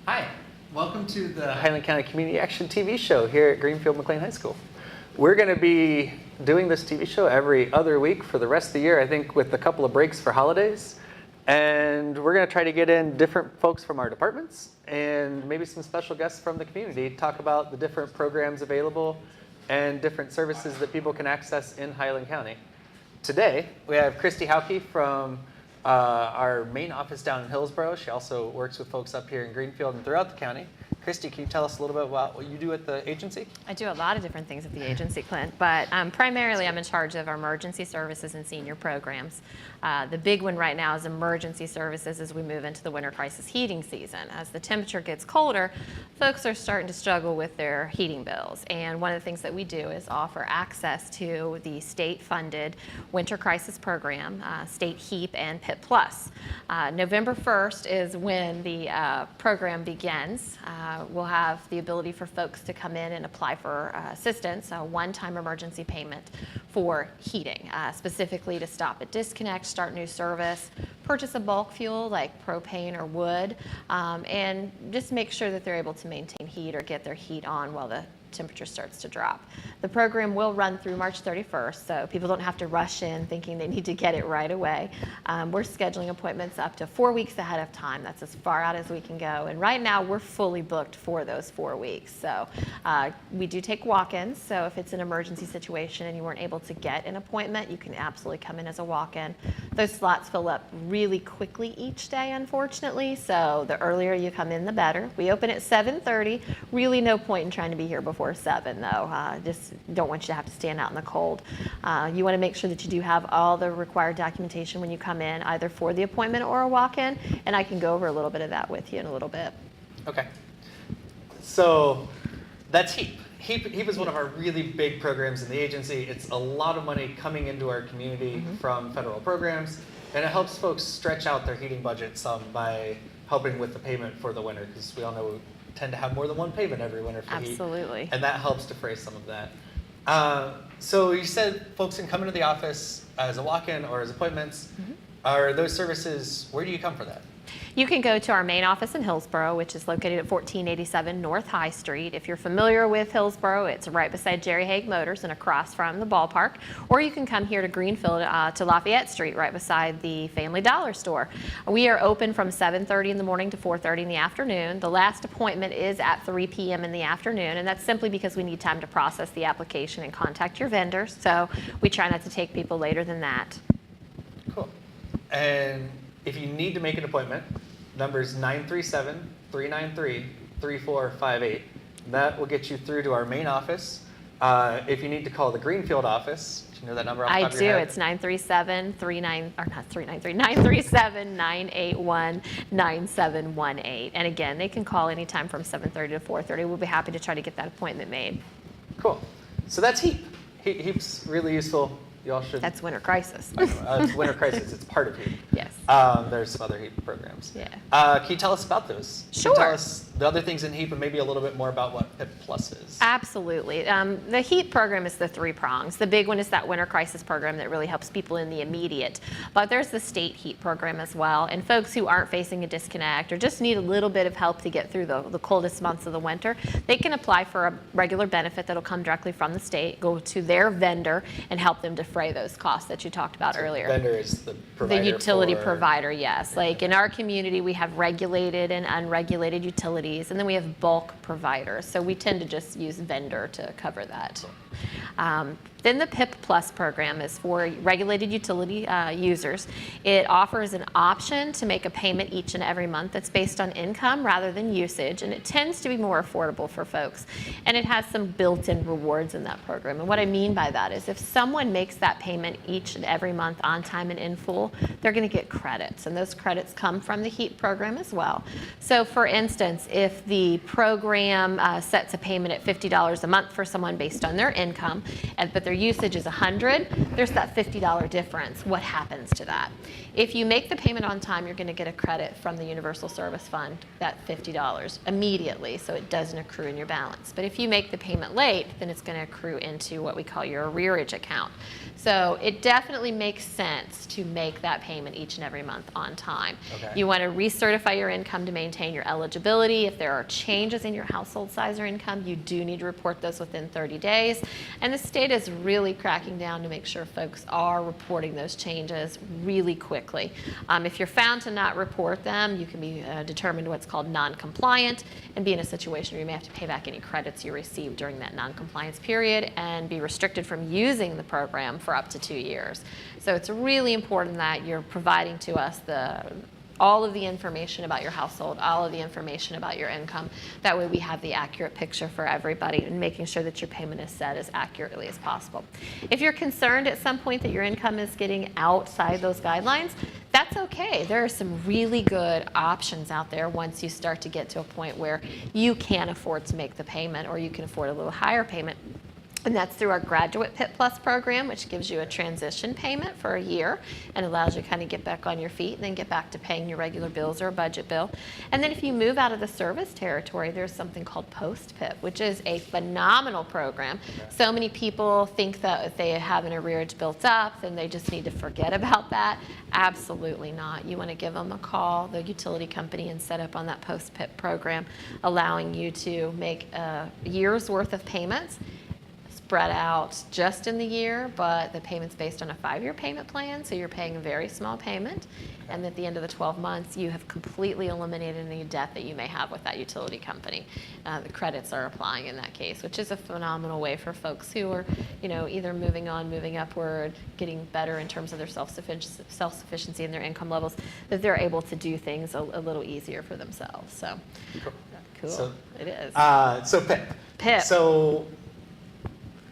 Hi, welcome to the Highland County Community Action TV show here at Greenfield McClain High School. We're going to be doing this TV show every other week for the rest of the year, I think with a couple of breaks for holidays. And we're going to try to get in different folks from our departments and maybe some special guests from the community, talk about the different programs available and different services that people can access in Highland County. Today, we have Christi from our main office down in Hillsborough. She also works with folks up here in Greenfield and throughout the county. Christi, can you tell us a little bit about what you do at the agency? I do a lot of different things at the agency, Clint, but primarily I'm in charge of our emergency services and senior programs. The big one right now is emergency services as we move into the winter crisis heating season. As the temperature gets colder, folks are starting to struggle with their heating bills. And one of the things that we do is offer access to the state-funded winter crisis program, state HEAP and PIPP Plus. November 1st is when the program begins. We'll have the ability for folks to come in and apply for assistance, a one-time emergency payment for heating, specifically to stop a disconnect, start new service, purchase a bulk fuel like propane or wood, and just make sure that they're able to maintain heat or get their heat on while the temperature starts to drop. The program will run through March 31st, so people don't have to rush in thinking they need to get it right away. We're scheduling appointments up to 4 weeks ahead of time. That's as far out as we can go. And right now, we're fully booked for those 4 weeks. So we do take walk-ins. So if it's an emergency situation and you weren't able to get an appointment, you can absolutely come in as a walk-in. Those slots fill up really quickly each day, unfortunately. So the earlier you come in, the better. We open at 7:30. Really no point in trying to be here before 7 though. Just don't want you to have to stand out in the cold. You want to make sure that you do have all the required documentation when you come in, either for the appointment or a walk-in, and I can go over a little bit of that with you in a little bit. Okay. So that's HEAP. HEAP is one of our really big programs in the agency. It's a lot of money coming into our community from federal programs, and it helps folks stretch out their heating budget some by helping with the payment for the winter, because we all know tend to have more than one payment every winter for heat. Absolutely. And that helps defray some of that. So you said folks can come into the office as a walk-in or as appointments. Are those services, where do you come for that? You can go to our main office in Hillsborough, which is located at 1487 North High Street. If you're familiar with Hillsborough, it's right beside Jerry Hague Motors and across from the ballpark. Or you can come here to Greenfield to Lafayette Street, right beside the Family Dollar store. We are open from 7:30 in the morning to 4:30 in the afternoon. The last appointment is at 3 p.m. in the afternoon, and that's simply because we need time to process the application and contact your vendors. So we try not to take people later than that. Cool. And if you need to make an appointment, number is 937-393-3458. That will get you through to our main office. If you need to call the Greenfield office, do you know that number off the top of your head? It's 937-981-9718. And again, they can call anytime from 7:30 to 4:30. We'll be happy to try to get that appointment made. Cool. So that's HEAP. HEAP's really useful. Y'all should. That's winter crisis. It's winter crisis. It's part of HEAP. Yes. There's some other HEAP programs. Yeah. Can you tell us about those? Sure. Can you tell us the other things in HEAP and maybe a little bit more about what PIPP Plus is? Absolutely. The HEAP program is the 3 prongs. The big one is that winter crisis program that really helps people in the immediate. But there's the state HEAP program as well. And folks who aren't facing a disconnect or just need a little bit of help to get through the coldest months of the winter, they can apply for a regular benefit that'll come directly from the state, go to their vendor, and help them defray those costs that you talked about earlier. Vendor is the provider. The utility provider, yes. Like in our community, we have regulated and unregulated utilities, and then we have bulk providers. So we tend to just use vendor to cover that. Then the PIPP Plus program is for regulated utility users. It offers an option to make a payment each and every month that's based on income rather than usage, and it tends to be more affordable for folks. And it has some built-in rewards in that program. And what I mean by that is if someone makes that payment each and every month on time and in full, they're going to get credits, and those credits come from the HEAP program as well. So for instance, if the program sets a payment at $50 a month for someone based on their income, but they're usage is 100, there's that $50 difference. What happens to that? If you make the payment on time, you're going to get a credit from the Universal Service Fund, that $50 immediately, so it doesn't accrue in your balance. But if you make the payment late, then it's going to accrue into what we call your arrearage account. So it definitely makes sense to make that payment each and every month on time. Okay. You want to recertify your income to maintain your eligibility. If there are changes in your household size or income, you do need to report those within 30 days. And the state is really cracking down to make sure folks are reporting those changes really quickly. If you're found to not report them, you can be determined what's called non-compliant and be in a situation where you may have to pay back any credits you received during that non-compliance period and be restricted from using the program for up to 2 years. So it's really important that you're providing to us all of the information about your household, all of the information about your income. That way we have the accurate picture for everybody and making sure that your payment is set as accurately as possible. If you're concerned at some point that your income is getting outside those guidelines, that's okay. There are some really good options out there once you start to get to a point where you can afford to make the payment or you can afford a little higher payment. And that's through our graduate PIPP Plus program, which gives you a transition payment for a year and allows you to kind of get back on your feet and then get back to paying your regular bills or a budget bill. And then if you move out of the service territory, there's something called post-PIPP, which is a phenomenal program. So many people think that if they have an arrearage built up, then they just need to forget about that. Absolutely not. You want to give them a call, the utility company, and set up on that post-PIPP program, allowing you to make a year's worth of payments spread out just in the year, but the payment's based on a 5-year payment plan, so you're paying a very small payment. And at the end of the 12 months, you have completely eliminated any debt that you may have with that utility company. The credits are applying in that case, which is a phenomenal way for folks who are, either moving on, moving upward, getting better in terms of their self-sufficiency and their income levels, that they're able to do things a little easier for themselves. So, cool. So, it is. So PIPP. PIPP. So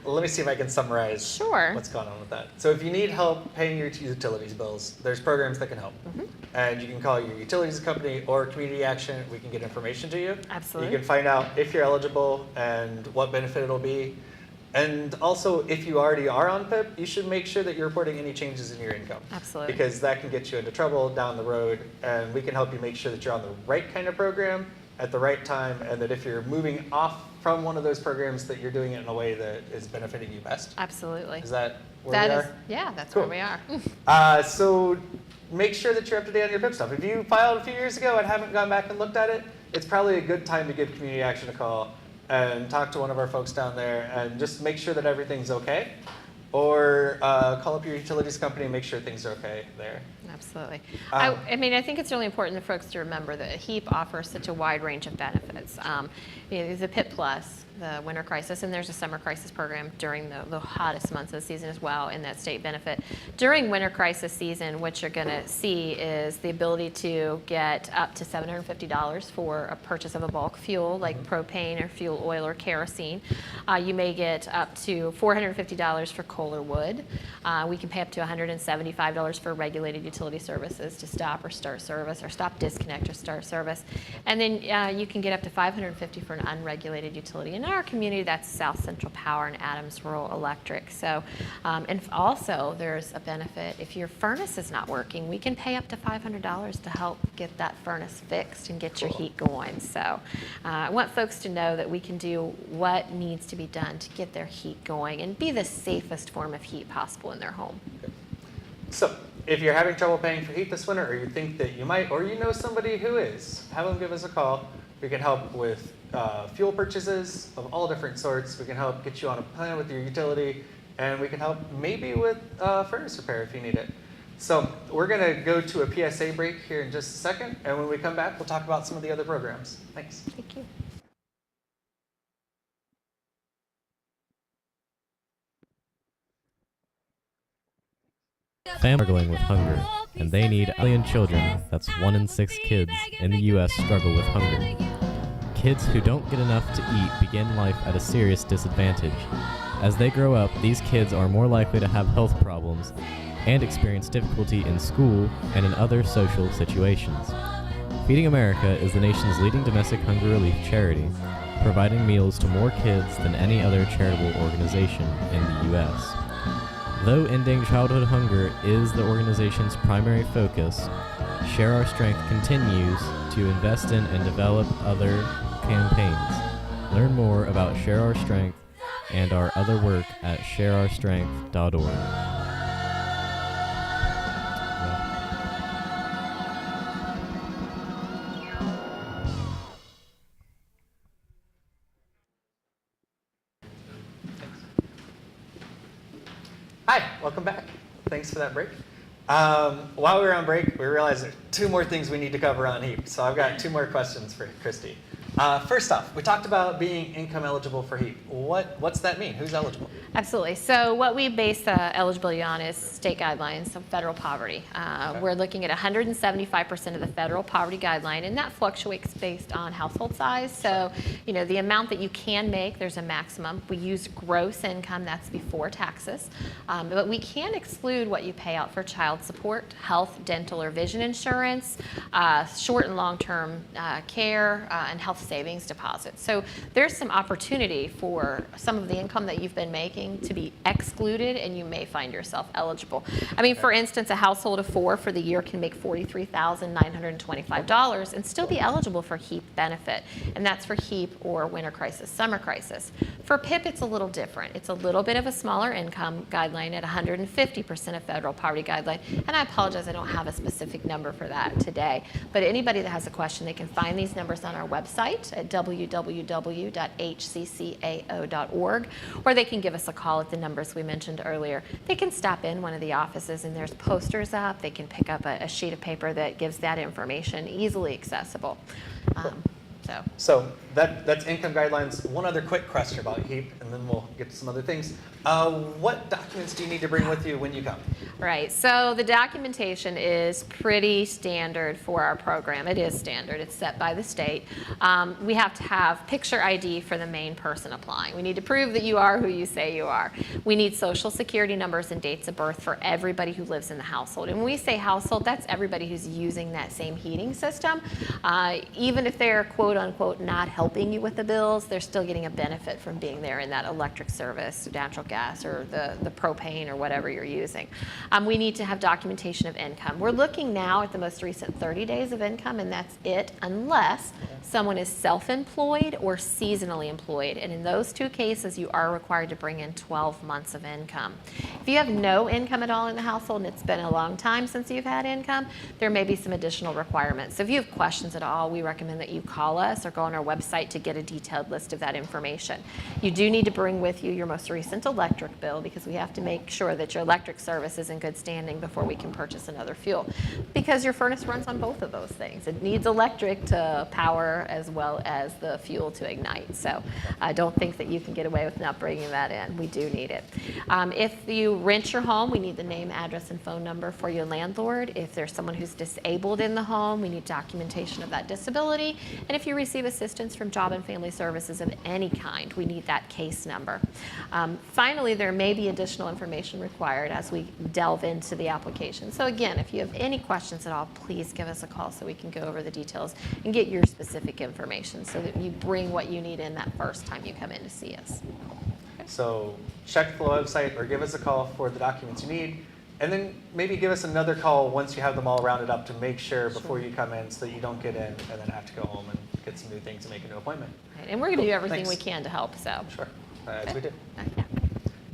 let me see if I can summarize Sure. what's going on with that. So if you need help paying your utilities bills, there's programs that can help. Mm-hmm. And you can call your utilities company or Community Action. We can get information to you. Absolutely. You can find out if you're eligible and what benefit it'll be. And also, if you already are on PIPP, you should make sure that you're reporting any changes in your income. Absolutely. Because that can get you into trouble down the road. And we can help you make sure that you're on the right kind of program at the right time, and that if you're moving off from one of those programs, that you're doing it in a way that is benefiting you best. Absolutely. Is that where we are? Yeah, that's Cool. where we are. So make sure that you're up to date on your PIPP stuff. If you filed a few years ago and haven't gone back and looked at it, it's probably a good time to give Community Action a call and talk to one of our folks down there and just make sure that everything's okay. Or call up your utilities company and make sure things are okay there. Absolutely. I think it's really important for folks to remember that HEAP offers such a wide range of benefits. There's a PIPP Plus, the winter crisis, and there's a summer crisis program during the hottest months of the season as well in that state benefit. During winter crisis season, what you're going to see is the ability to get up to $750 for a purchase of a bulk fuel like propane or fuel oil or kerosene. You may get up to $450 for coal or wood. We can pay up to $175 for regulated utility services to stop or start service, or stop, disconnect, or start service. And then you can get up to $550 for an unregulated utility. In our community, that's South Central Power and Adams Rural Electric. So, and also there's a benefit. If your furnace is not working, we can pay up to $500 to help get that furnace fixed and get your heat going. So I want folks to know that we can do what needs to be done to get their heat going and be the safest form of heat possible in their home. Okay. So if you're having trouble paying for heat this winter, or you think that you might, or you know somebody who is, have them give us a call. We can help with fuel purchases of all different sorts. We can help get you on a plan with your utility, and we can help maybe with furnace repair if you need it. So we're going to go to a PSA break here in just a second, and when we come back, we'll talk about some of the other programs. Thanks. Thank you. Families struggling with hunger, and they need alien children. That's 1 in 6 kids in the U.S. struggle with hunger. Kids who don't get enough to eat begin life at a serious disadvantage. As they grow up, these kids are more likely to have health problems and experience difficulty in school and in other social situations. Feeding America is the nation's leading domestic hunger relief charity. providing meals to more kids than any other charitable organization in the U.S. Though ending childhood hunger is the organization's primary focus, Share Our Strength continues to invest in and develop other campaigns. Learn more about Share Our Strength and our other work at shareourstrength.org. Hi, welcome back. Thanks for that break. While we were on break, we realized there are two more things we need to cover on HEAP. So I've got two more questions for Christi. First off, we talked about being income eligible for HEAP. What's that mean? Who's eligible? Absolutely. So what we base eligibility on is state guidelines of federal poverty. We're looking at 175% of the federal poverty guideline, and that fluctuates based on household size. So, you know, the amount that you can make, there's a maximum. We use gross income, that's before taxes. But we can exclude what you pay out for child support, health, dental, or vision insurance, short and long-term care, and health savings deposits. So there's some opportunity for some of the income that you've been making to be excluded, and you may find yourself eligible. I mean, for instance, a household of 4 for the year can make $43,925 and still be eligible for HEAP benefit, and that's for HEAP or winter crisis, summer crisis. For PIPP, it's a little different. It's a little bit of a smaller income guideline at 150% of federal poverty guideline, and I apologize, I don't have a specific number for that today, but anybody that has a question, they can find these numbers on our website at www.hccao.org, or they can give us a call at the numbers we mentioned earlier. They can stop in one of the offices, and there's posters up. They can pick up a sheet of paper that gives that information, easily accessible. So that's income guidelines. One other quick question about HEAP, and then we'll get to some other things. What documents do you need to bring with you when you come? Right, so the documentation is pretty standard for our program. It is standard, it's set by the state. We have to have picture ID for the main person applying. We need to prove that you are who you say you are. We need social security numbers and dates of birth for everybody who lives in the household. And when we say household, that's everybody who's using that same heating system. Even if they're quote unquote not helping you with the bills, they're still getting a benefit from being there in that electric service, natural gas, or the propane, or whatever you're using. We need to have documentation of income. We're looking now at the most recent 30 days of income, and that's it, unless someone is self-employed or seasonally employed. And in those two cases, you are required to bring in 12 months of income. If you have no income at all in the household, and it's been a long time since you've had income, there may be some additional requirements. So if you have questions at all, we recommend that you call us or go on our website to get a detailed list of that information. You do need to bring with you your most recent electric bill, because we have to make sure that your electric service is in good standing before we can purchase another fuel, because your furnace runs on both of those things. It needs electric to power as well as the fuel to ignite. So I don't think that you can get away with not bringing that in. We do need it. If you rent your home, we need the name, address, and phone number for your landlord. If there's someone who's disabled in the home, we need documentation of that disability. And if you receive assistance from Job and Family Services of any kind, we need that case number. Finally, there may be additional information required as we delve into the application. So again, if you have any questions at all, please give us a call so we can go over the details and get your specific information so that you bring what you need in that first time you come in to see us. Okay. So check the website or give us a call for the documents you need, and then maybe give us another call once you have them all rounded up to make sure before you come in, so that you don't get in and then have to go home and get some new things and make a new appointment. Right. And we're going to do everything Thanks. we can to help. So Sure, as we do. Yeah.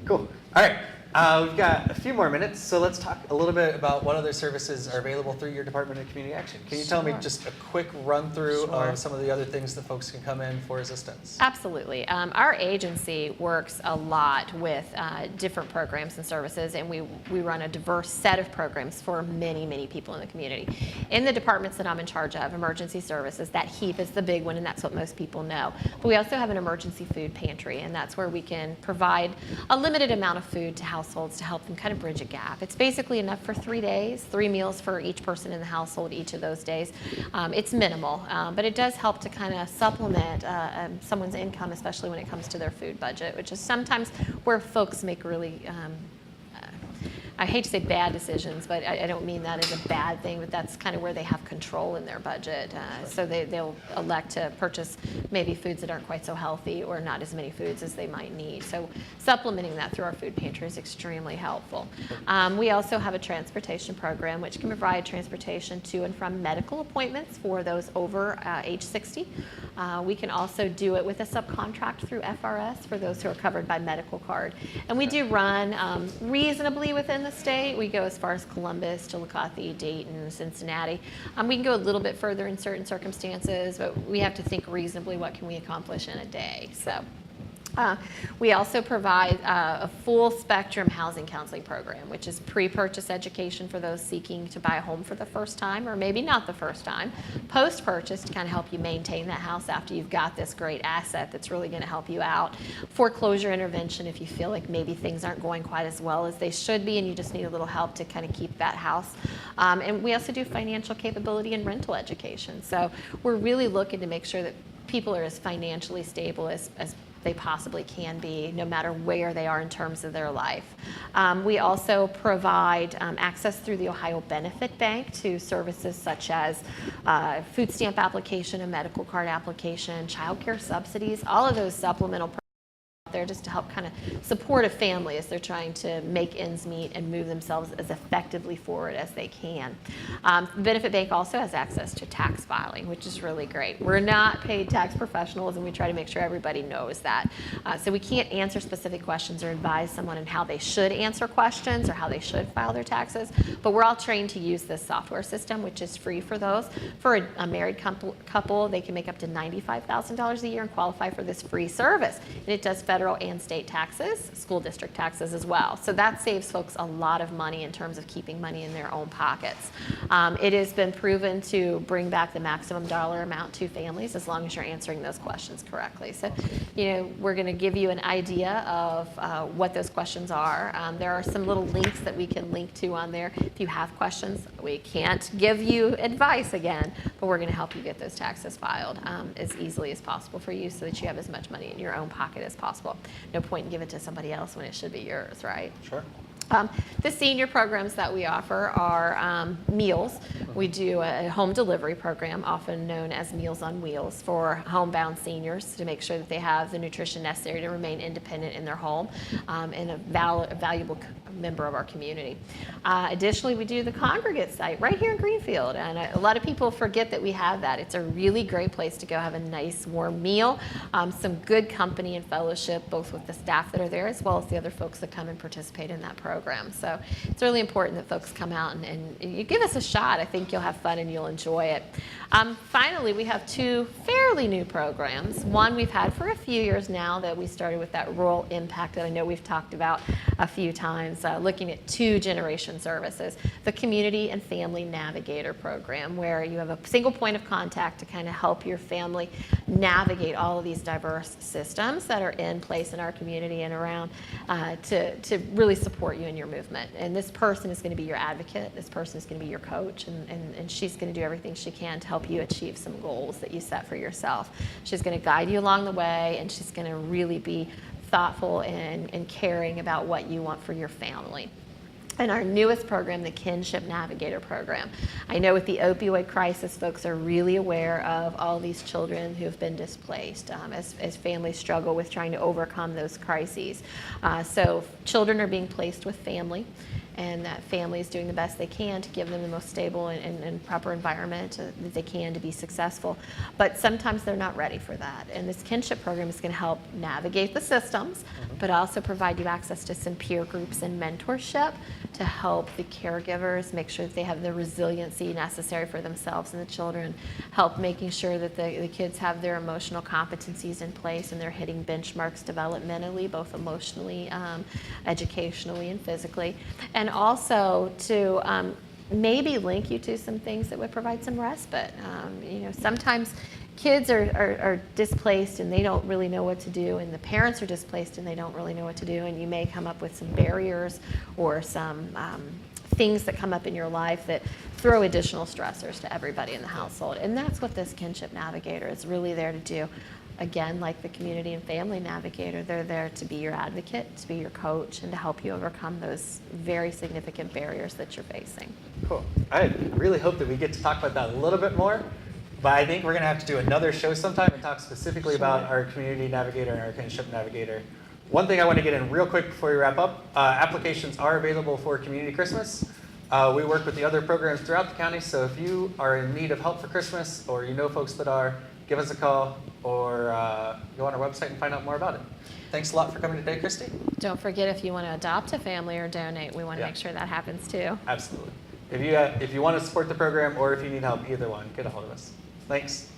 Cool. All right. We've got a few more minutes, so let's talk a little bit about what other services are available through your Department of Community Action. Can you tell me just a quick run through of some of the other things that folks can come in for assistance? Absolutely. Our agency works a lot with different programs and services, and we run a diverse set of programs for many, many people in the community. In the departments that I'm in charge of, emergency services, that HEAP is the big one, and that's what most people know. But we also have an emergency food pantry, and that's where we can provide a limited amount of food to households to help them kind of bridge a gap. It's basically enough for 3 days, 3 meals for each person in the household each of those days. It's minimal, but it does help to kind of supplement someone's income, especially when it comes to their food budget, which is sometimes where folks make really I hate to say bad decisions, but I don't mean that as a bad thing, but that's kind of where they have control in their budget. So they'll elect to purchase maybe foods that aren't quite so healthy or not as many foods as they might need. So supplementing that through our food pantry is extremely helpful. We also have a transportation program which can provide transportation to and from medical appointments for those over age 60. We can also do it with a subcontract through FRS for those who are covered by medical card. And we do run reasonably within the state. We go as far as Columbus, Chillicothe, Dayton, Cincinnati. We can go a little bit further in certain circumstances, but we have to think reasonably what can we accomplish in a day. So. We also provide a full spectrum housing counseling program, which is pre-purchase education for those seeking to buy a home for the first time, or maybe not the first time, post-purchase to kind of help you maintain that house after you've got this great asset that's really going to help you out, foreclosure intervention if you feel like maybe things aren't going quite as well as they should be and you just need a little help to kind of keep that house. And we also do financial capability and rental education. So we're really looking to make sure that people are as financially stable as they possibly can be, no matter where they are in terms of their life. We also provide access through the Ohio Benefit Bank to services such as food stamp application, a medical card application, child care subsidies, all of those supplemental programs there just to help kind of support a family as they're trying to make ends meet and move themselves as effectively forward as they can. The Benefit Bank also has access to tax filing, which is really great. We're not paid tax professionals, and we try to make sure everybody knows that. So we can't answer specific questions or advise someone on how they should answer questions or how they should file their taxes, but we're all trained to use this software system, which is free for those. For a married couple, they can make up to $95,000 a year and qualify for this free service. And it does federal and state taxes, school district taxes as well. So that saves folks a lot of money in terms of keeping money in their own pockets. It has been proven to bring back the maximum dollar amount to families as long as you're answering those questions correctly. So, we're going to give you an idea of what those questions are. There are some little links that we can link to on there. If you have questions, we can't give you advice again, but we're going to help you get those taxes filed as easily as possible for you so that you have as much money in your own pocket as possible. No point in giving it to somebody else when it should be yours, right? Sure. The senior programs that we offer are meals. We do a home delivery program, often known as Meals on Wheels, for homebound seniors to make sure that they have the nutrition necessary to remain independent in their home and a valuable member of our community. Additionally, we do the congregate site right here in Greenfield, and a lot of people forget that we have that. It's a really great place to go have a nice warm meal, some good company and fellowship, both with the staff that are there as well as the other folks that come and participate in that program. So it's really important that folks come out and you give us a shot. I think you'll have fun and you'll enjoy it. Finally, we have two fairly new programs. One we've had for a few years now that we started with that rural impact that I know we've talked about a few times, looking at 2-generation services. The Community and Family Navigator program, where you have a single point of contact to kind of help your family navigate all of these diverse systems that are in place in our community and around to really support you in your movement. And this person is going to be your advocate. This person is going to be your coach, and she's going to do everything she can to help you achieve some goals that you set for yourself. She's going to guide you along the way, and she's going to really be thoughtful and caring about what you want for your family. And our newest program, the Kinship Navigator program. I know with the opioid crisis, folks are really aware of all these children who have been displaced as families struggle with trying to overcome those crises. So children are being placed with family, and that family is doing the best they can to give them the most stable and proper environment that they can to be successful. But sometimes they're not ready for that. And this kinship program is going to help navigate the systems, but also provide you access to some peer groups and mentorship to help the caregivers make sure that they have the resiliency necessary for themselves and the children, help making sure that the kids have their emotional competencies in place and they're hitting benchmarks developmentally, both emotionally, educationally, and physically. And also to maybe link you to some things that would provide some respite. Sometimes kids are displaced and they don't really know what to do, and the parents are displaced and they don't really know what to do, and you may come up with some barriers or some things that come up in your life that throw additional stressors to everybody in the household. And that's what this Kinship Navigator is really there to do. again, like the community and family navigator, they're there to be your advocate, to be your coach, and to help you overcome those very significant barriers that you're facing. Cool. I really hope that we get to talk about that a little bit more, but I think we're going to have to do another show sometime and talk specifically about our community navigator and our kinship navigator. One thing I want to get in real quick before we wrap up, applications are available for Community Christmas. We work with the other programs throughout the county, so if you are in need of help for Christmas or you know folks that are, give us a call or go on our website and find out more about it. Thanks a lot for coming today, Christi. Don't forget, if you want to adopt a family or donate, we want to make sure that happens too. Absolutely. If you want to support the program or if you need help, either one, get a hold of us. Thanks.